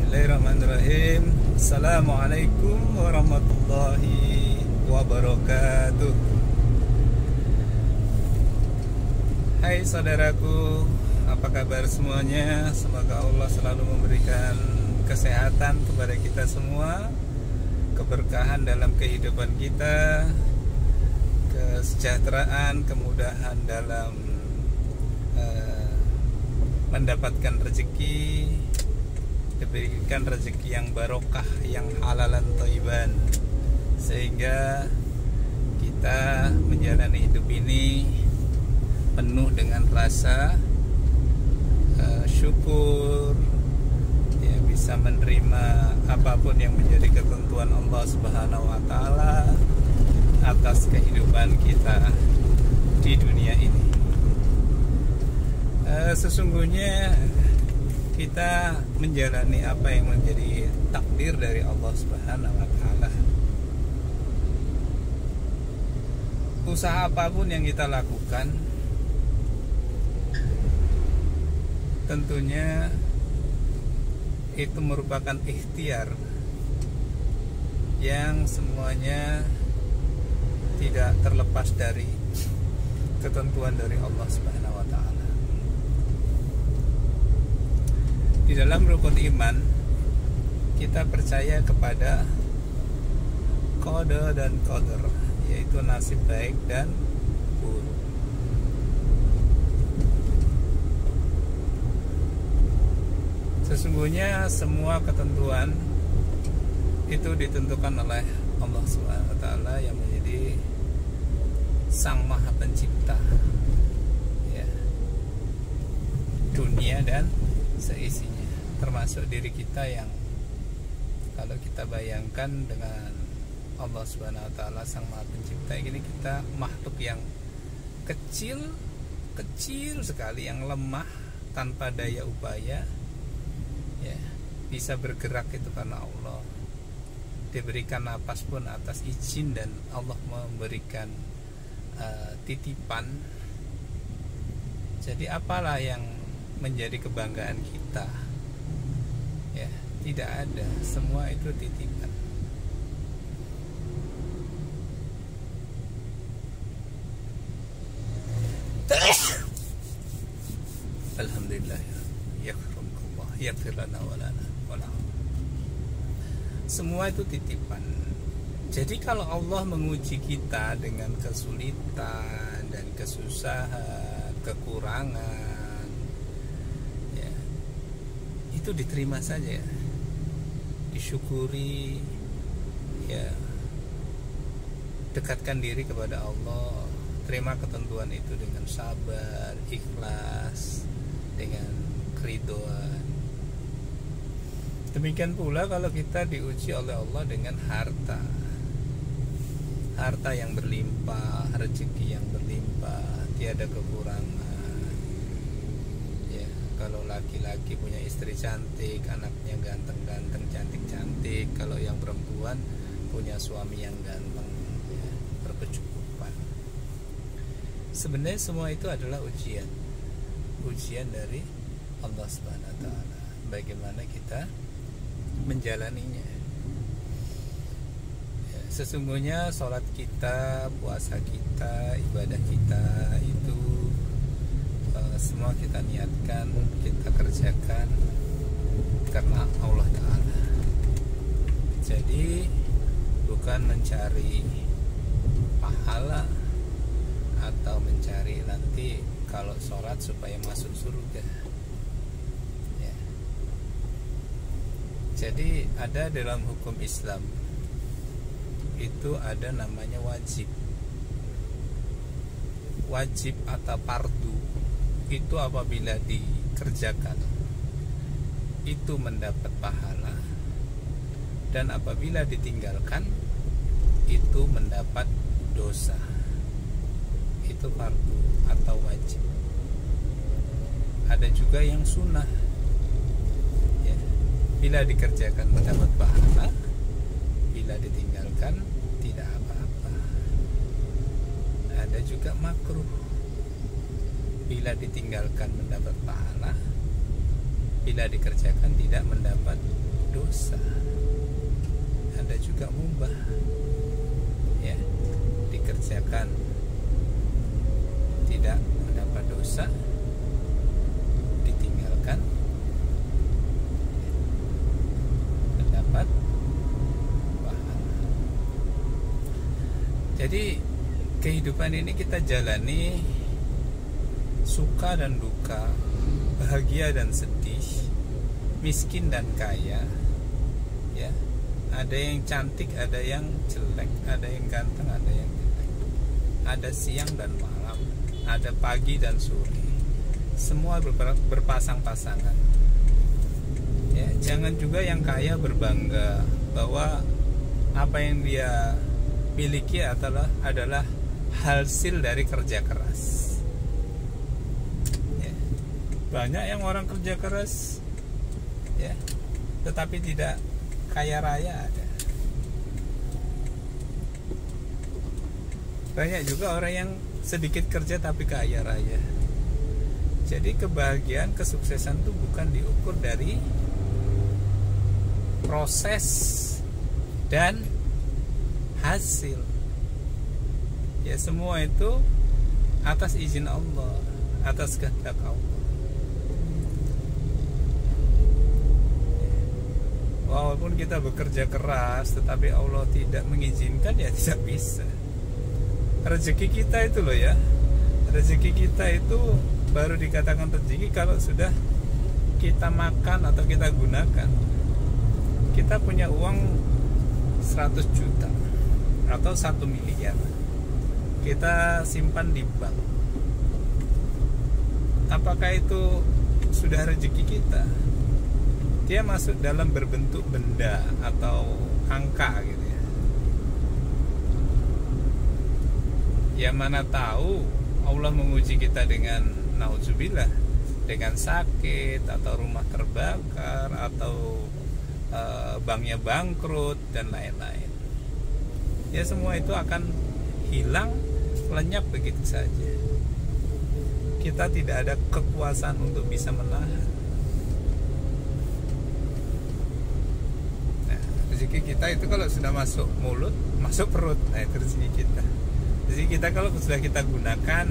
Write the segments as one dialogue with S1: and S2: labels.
S1: Bismillahirrahmanirrahim. Assalamualaikum warahmatullahi wabarakatuh. Hai saudaraku, apa kabar semuanya? Semoga Allah selalu memberikan kesehatan kepada kita semua, keberkahan dalam kehidupan kita, kesejahteraan, kemudahan dalam mendapatkan rezeki, diberikan rezeki yang barokah, yang halalan thayyiban, sehingga kita menjalani hidup ini penuh dengan rasa syukur, ya, bisa menerima apapun yang menjadi ketentuan Allah Subhanahu wa taala atas kehidupan kita di dunia ini. Sesungguhnya kita menjalani apa yang menjadi takdir dari Allah Subhanahu wa taala. Usaha apapun yang kita lakukan, tentunya itu merupakan ikhtiar yang semuanya tidak terlepas dari ketentuan dari Allah Subhanahu wa taala. Di dalam rukun iman kita percaya kepada qada dan qadar, yaitu nasib baik dan buruk. Sesungguhnya semua ketentuan itu ditentukan oleh Allah Subhanahu wa taala yang menjadi Sang Maha Pencipta, ya, dunia dan seisinya, termasuk diri kita yang kalau kita bayangkan dengan Allah Subhanahu wa taala Sang Maha Pencipta ini, kita makhluk yang kecil sekali, yang lemah, tanpa daya upaya, ya, bisa bergerak itu karena Allah. Diberikan napas pun atas izin, dan Allah memberikan titipan. Jadi apalah yang menjadi kebanggaan kita? Ya, tidak ada, semua itu titipan. Alhamdulillah, yaghfirullah, yaghfir lana wa lana wa lahum. Semua itu titipan. Jadi kalau Allah menguji kita dengan kesulitan dan kesusahan, kekurangan, ya, itu diterima saja, disyukuri, ya, dekatkan diri kepada Allah, terima ketentuan itu dengan sabar, ikhlas, dengan keridhaan. Demikian pula kalau kita diuji oleh Allah dengan harta yang berlimpah, rezeki yang berlimpah, tiada kekurangan. Ya, kalau laki-laki punya istri cantik, anaknya ganteng-ganteng, cantik-cantik. Kalau yang perempuan punya suami yang ganteng, ya, berkecukupan. Sebenarnya semua itu adalah ujian dari Allah Subhanahu wa taala. Bagaimana kita menjalaninya? Sesungguhnya sholat kita, puasa kita, ibadah kita itu semua kita niatkan, kita kerjakan karena Allah Ta'ala. Jadi bukan mencari pahala atau mencari nanti kalau sholat supaya masuk surga, ya. Jadi ada dalam hukum Islam itu ada namanya wajib atau fardu. Itu apabila dikerjakan itu mendapat pahala, dan apabila ditinggalkan itu mendapat dosa. Itu fardu atau wajib. Ada juga yang sunnah, ya, bila dikerjakan mendapat pahala, bila ditinggalkan tidak apa-apa. Ada juga makruh, bila ditinggalkan mendapat pahala, bila dikerjakan tidak mendapat dosa, ada juga mubah, ya, dikerjakan tidak mendapat dosa, ditinggalkan mendapat pahala. Jadi kehidupan ini kita jalani suka dan duka, bahagia dan sedih, miskin dan kaya, ya. Ada yang cantik, ada yang jelek, ada yang ganteng, ada yang jelek, ada siang dan malam, ada pagi dan sore, semua berpasang-pasangan, ya. Jangan juga yang kaya berbangga bahwa apa yang dia miliki adalah hasil dari kerja keras. Banyak yang orang kerja keras, ya, tetapi tidak kaya raya ada. Banyak juga orang yang sedikit kerja tapi kaya raya. Jadi kebahagiaan, kesuksesan itu bukan diukur dari proses dan hasil. Ya, semua itu atas izin Allah, atas kehendak Allah. Walaupun kita bekerja keras, tetapi Allah tidak mengizinkan, ya tidak bisa. Rezeki kita itu loh, ya, rezeki kita itu baru dikatakan rezeki kalau sudah kita makan atau kita gunakan. Kita punya uang 100 juta atau 1 miliar, kita simpan di bank. Apakah itu sudah rezeki kita? Dia masuk dalam berbentuk benda atau angka gitu, ya. Ya, mana tahu Allah menguji kita dengan nauzubillah, dengan sakit atau rumah terbakar atau banknya bangkrut dan lain-lain. Ya, semua itu akan hilang, lenyap begitu saja. Kita tidak ada kekuasaan untuk bisa menahan. Rezeki kita itu kalau sudah masuk mulut, masuk perut, nah itu rezeki kita. Rezeki kita kalau sudah kita gunakan,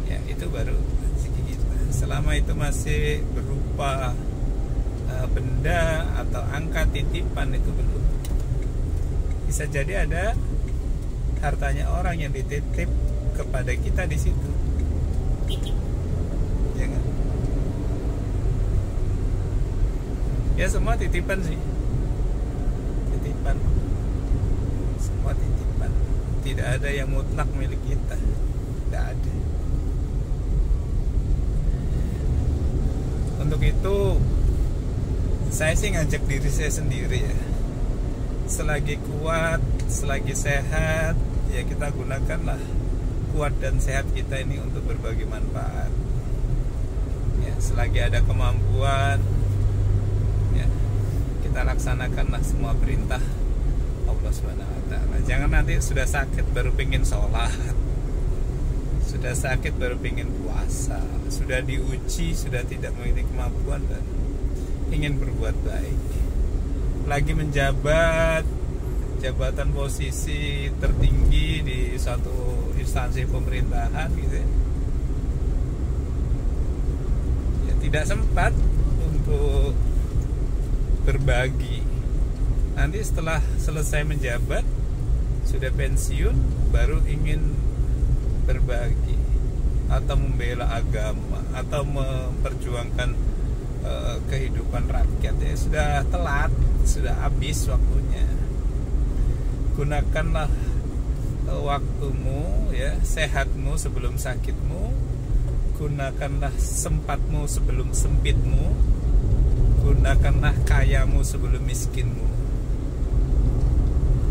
S1: ya itu baru rezeki kita. Selama itu masih berupa benda atau angka titipan, itu belum. Bisa jadi ada hartanya orang yang dititip kepada kita di situ, ya kan? Ya, semua titipan sih. Semua titipan, tidak ada yang mutlak milik kita, tidak ada. Untuk itu saya sih ngajak diri saya sendiri, ya, selagi kuat, selagi sehat, ya kita gunakanlah kuat dan sehat kita ini untuk berbagi manfaat, ya. Selagi ada kemampuan, ya, kita laksanakanlah semua perintah Allah SWT. Jangan nanti sudah sakit baru pengen sholat, sudah sakit baru pengen puasa, sudah diuji, sudah tidak memiliki kemampuan dan ingin berbuat baik, lagi menjabat jabatan posisi tertinggi di suatu instansi pemerintahan gitu, ya, tidak sempat untuk berbagi. Nanti setelah selesai menjabat, sudah pensiun, baru ingin berbagi atau membela agama atau memperjuangkan kehidupan rakyat, ya sudah telat, sudah habis waktunya. Gunakanlah waktumu, ya, sehatmu sebelum sakitmu, gunakanlah sempatmu sebelum sempitmu, gunakanlah kayamu sebelum miskinmu.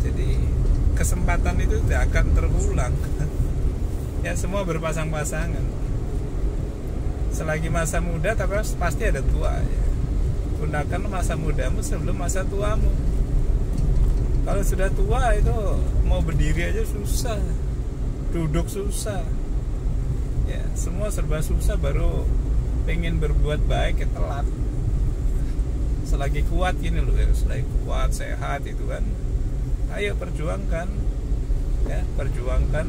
S1: Jadi kesempatan itu tidak akan terulang. Ya, semua berpasang-pasangan. Selagi masa muda, tapi pasti ada tua, ya. Gunakan masa mudamu sebelum masa tuamu. Kalau sudah tua itu mau berdiri aja susah, duduk susah, ya, semua serba susah. Baru pengen berbuat baik, ya telat. selagi kuat gini loh ya, selagi kuat sehat itu kan, ayo perjuangkan ya, perjuangkan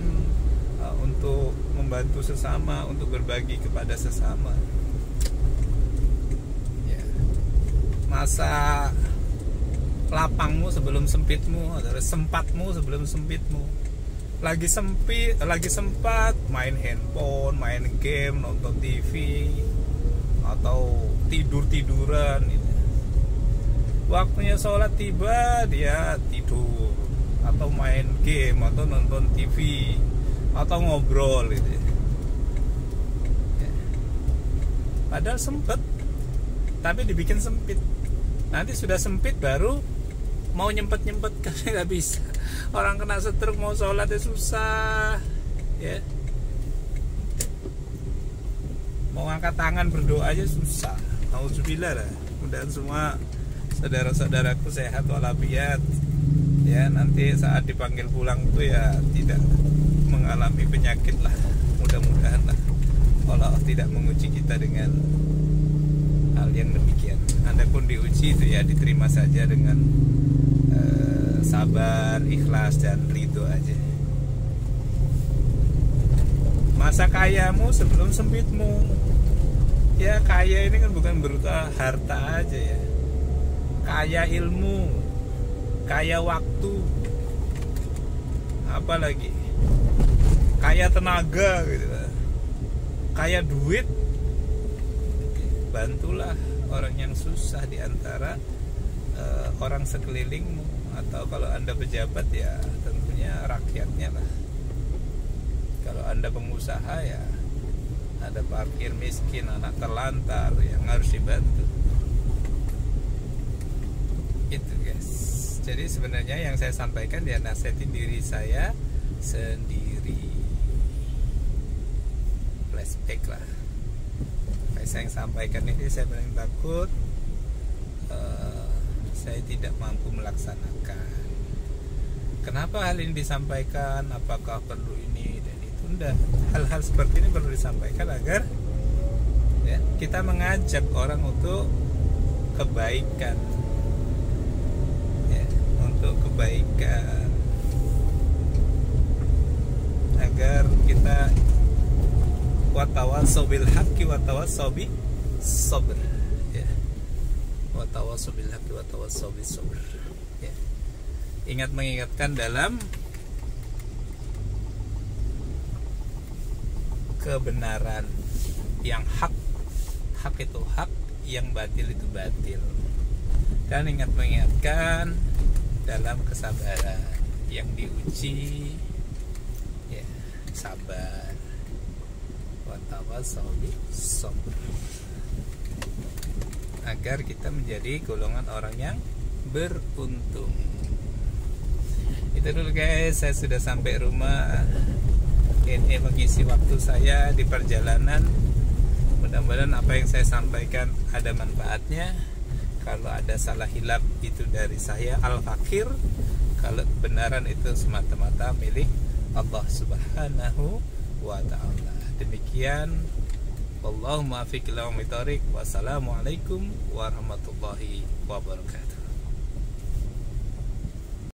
S1: untuk membantu sesama, untuk berbagi kepada sesama ya. Masa lapangmu sebelum sempitmu, atau sempatmu sebelum sempitmu. Lagi sempat main handphone, main game, nonton TV, atau tiduran gitu. Waktunya sholat tiba, dia tidur, atau main game, atau nonton TV, atau ngobrol gitu ya. Padahal sempet, tapi dibikin sempit. Nanti sudah sempit baru mau nyempet-nyempet kan nggak bisa. Orang kena stroke mau sholat ya susah ya. Mau angkat tangan berdoa aja susah. Alhamdulillah lah. Mudah-mudahan semua saudara-saudaraku sehat walafiat ya, nanti saat dipanggil pulang tuh ya tidak mengalami penyakit lah, mudah-mudahan lah Allah tidak menguji kita dengan hal yang demikian. Anda pun diuji itu ya diterima saja dengan sabar, ikhlas dan ridho aja. Masa kayamu sebelum sempitmu ya. Kaya ini kan bukan berupa harta aja ya, kaya ilmu, kaya waktu, apalagi kaya tenaga gitu, kaya duit. Bantulah orang yang susah di antara orang sekelilingmu, atau kalau Anda pejabat ya tentunya rakyatnya lah. Kalau Anda pengusaha ya ada parkir miskin, anak terlantar yang harus dibantu. Itu guys. Jadi sebenarnya yang saya sampaikan dia nasihatin diri saya sendiri. Flashback lah. Kayak saya yang sampaikan ini, saya paling takut saya tidak mampu melaksanakan. Kenapa hal ini disampaikan? Apakah perlu ini dan itu? Enggak. Hal-hal seperti ini perlu disampaikan agar ya, kita mengajak orang untuk kebaikan ya, untuk kebaikan, agar kita watawasau bil haqqi watawasau bis sabr ya, watawasau bil haqqi watawasau bis sabr ya. Ingat mengingatkan dalam kebenaran yang hak itu hak, yang batil itu batil. Dan ingat mengingatkan dalam kesabaran, yang diuji ya sabar, watawasau bis sabr, agar kita menjadi golongan orang yang beruntung. Itu dulu guys, saya sudah sampai rumah. Ini mengisi waktu saya di perjalanan. Mudah-mudahan apa yang saya sampaikan ada manfaatnya. Kalau ada salah hilap itu dari saya Al-Fakir. Kalau kebenaran itu semata-mata milik Allah Subhanahu wa ta'ala. Demikian, Wallahu muwaffiq ila aqwamit thoriq. Wassalamualaikum warahmatullahi wabarakatuh.